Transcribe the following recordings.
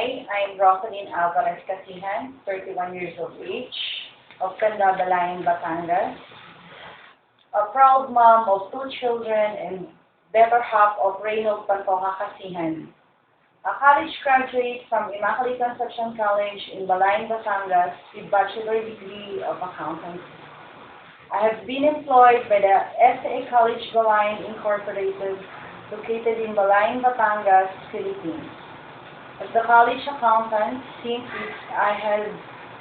Hi, I'm Rosalyn Alvarez Casihan, 31 years of age, of Candabalayan, Batangas, a proud mom of two children and better half of Reynold Pantoja Casihan, a college graduate from Immaculate Conception College in Balayan, Batangas with bachelor degree of accountancy. I have been employed by the SAA College Balayan Incorporated, located in Balayan, Batangas, Philippines. As the college accountant, since I had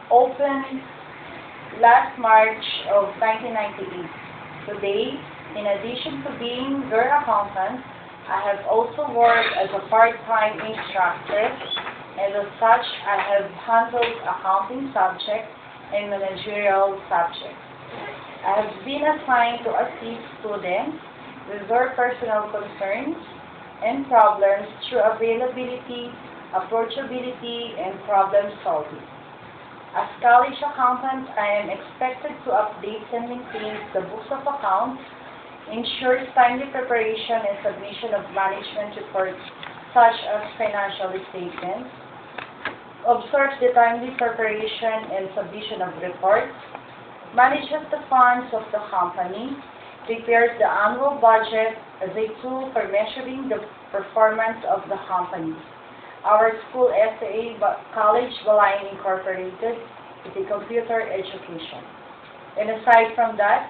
opened last March of 1998. Today, in addition to being their accountant, I have also worked as a part-time instructor, and as such, I have handled accounting subjects and managerial subjects. I have been assigned to assist students with their personal concerns and problems through availability, approachability, and problem solving. As college accountant, I am expected to update and maintain the books of accounts, ensure timely preparation and submission of management reports such as financial statements, observe the timely preparation and submission of reports, manages the funds of the company, prepares the annual budget as a tool for measuring the performance of the company. Our school, SAA College Balayan Incorporated, is a computer education. And aside from that,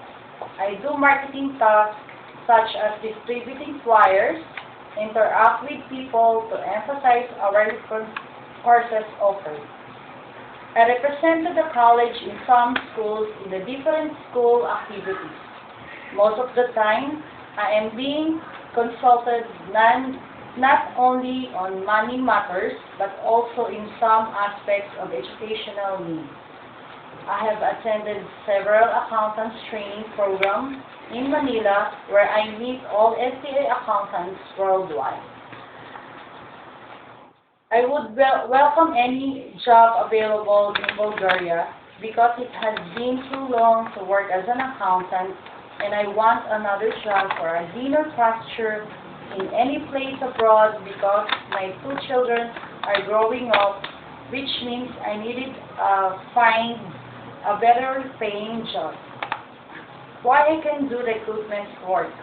I do marketing tasks such as distributing flyers, interact with people to emphasize our courses offered. I represented the college in some schools in the different school activities. Most of the time, I am being consulted not only on money matters, but also in some aspects of educational needs. I have attended several accountants training programs in Manila where I meet all SAA accountants worldwide. I would welcome any job available in Bulgaria because it has been too long to work as an accountant, and I want another job for a greener pasture in any place abroad because my two children are growing up, which means I needed to find a better paying job. Why I can do recruitment work?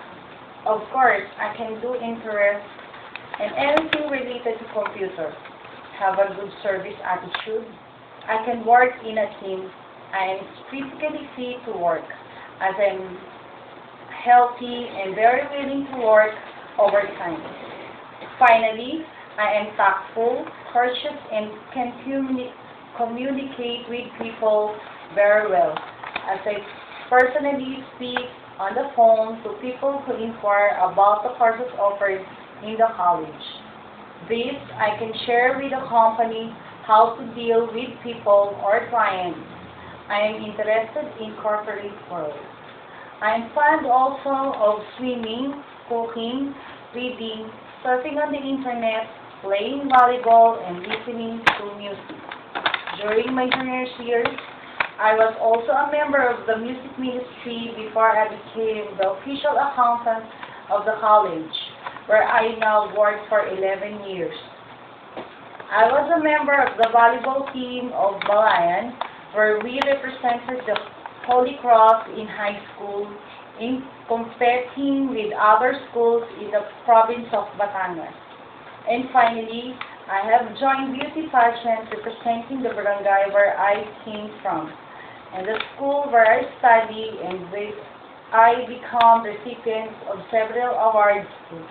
Of course, I can do interest and anything related to computer. Have a good service attitude. I can work in a team. I am physically fit to work as I'm healthy and very willing to work over time. Finally, I am tactful, courteous, and can communicate with people very well, as I personally speak on the phone to people who inquire about the courses offered in the college. This, I can share with the company how to deal with people or clients. I am interested in corporate world. I am fond also of swimming, cooking, reading, surfing on the internet, playing volleyball, and listening to music. During my junior years, I was also a member of the music ministry before I became the official accountant of the college, where I now work for 11 years. I was a member of the volleyball team of Balayan, where we represented the Holy Cross in high school in competing with other schools in the province of Batangas. And finally, I have joined beauty pageant representing the barangay where I came from, and the school where I study, and I become recipients of several awards too.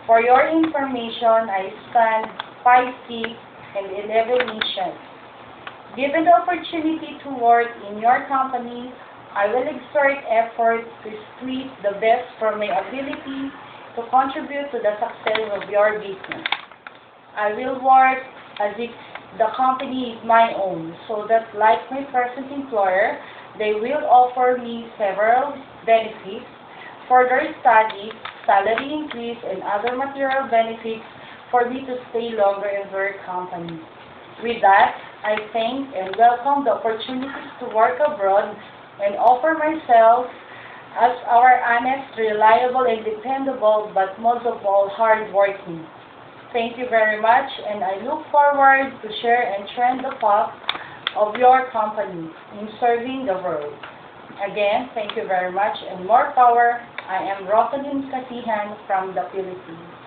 For your information, I stand 5'6" and 11 inches. Given the opportunity to work in your company, I will exert effort to squeeze the best from my ability to contribute to the success of your business. I will work as if the company is my own, so that like my present employer, they will offer me several benefits, further studies, salary increase, and other material benefits for me to stay longer in their company. With that, I thank and welcome the opportunities to work abroad and offer myself as our honest, reliable, and dependable, but most of all, hardworking. Thank you very much, and I look forward to share and trend the path of your company in serving the world. Again, thank you very much, and more power. I am Rosalind Kasihan from the Philippines.